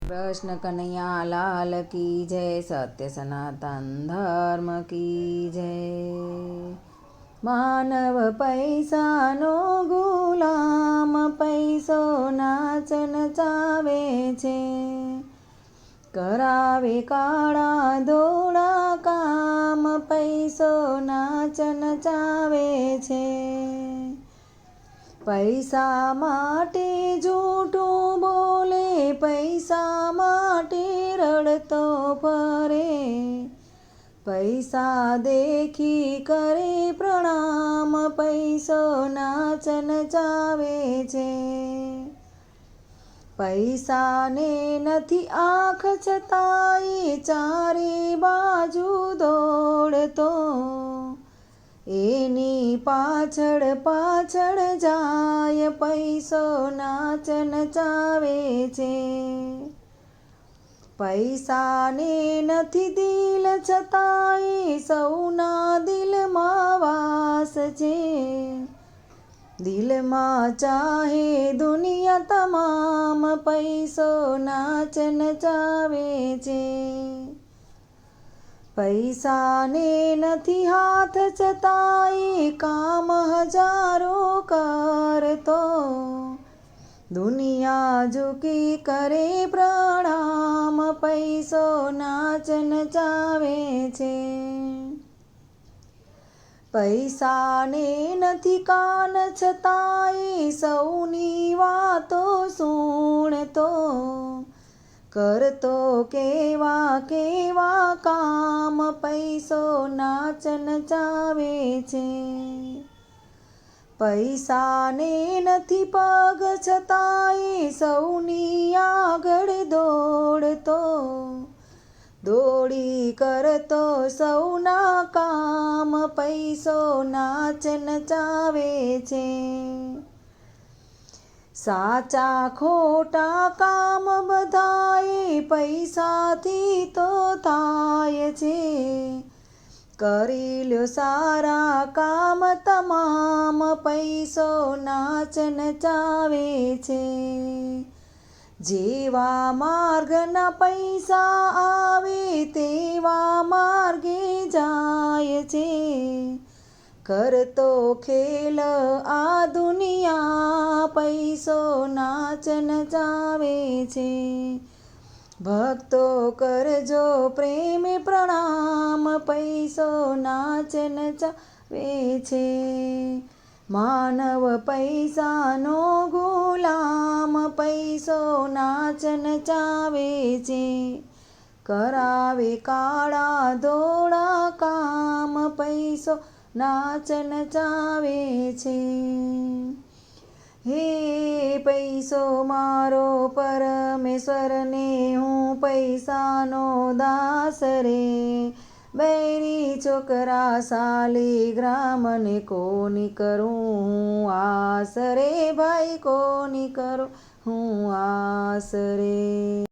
कृष्ण कन्हैया लाल की जय। सत्य सनातन धर्म की जय। मानव पैसानो गुलाम, पैसो नाचन चावे छे। करावे काळा धोळा काम, पैसो नाचन चावे छे। पैसा माटे जूठું बोले, पैसा माटे रड़तो फरे। पैसा देखी करे प्रणाम, पैसो नाचन चावे छे। पैसा ने नथी आँख छतांय चारे बाजू दौड़तो। एनी पाछळ पाछळ जाय, पैसो नाचन चावे छे। पैसा ने नथी दिल छतांय सौना दिलमां वास छे। दिलमां चाहे दुनिया तमाम, पैसो नाचन चावे छे। पैसा ने नथी हाथ छतांय काम हजारो करतो। दुनिया झुकी करे प्रणाम, पैसो नाचन चावे छे। पैसा ने नथी कान छतांय सौनी वातो सुणतो। करतो केवा केवा काम, पैसो नाचन चावे छे। पैसा ने नथी पग छतांय सौनी आगळ दौड़तो। दौड़ी करतो सौना काम, पैसो नाचन चावे छे। साचा खोटा काम बधाय पैसाथी तो थाय छे। करी ल्यो सारा काम तमाम, पैसो नाचन चावे छे। जेवा मार्गना पैसा आवे तेवा मार्गे जाय छे। करतो खेल आ दुनिया, पैसो नाचन चावे छे। भक्तो करजो प्रेम प्रणाम, पैसो नाचन चावे छे। मानव पैसानो गुलाम, पैसो नाचन चावे छे। करावे काळा धोळा काम, पैसो नाचन चावे छे। हे पैसो मारो परमेश्वर ने हूँ पैसानो दास रे। बैरी छोकरा शालिग्राम ने कोनी करूँ हूँ आस रे। भाई कोनी करूँ हूँ आस रे।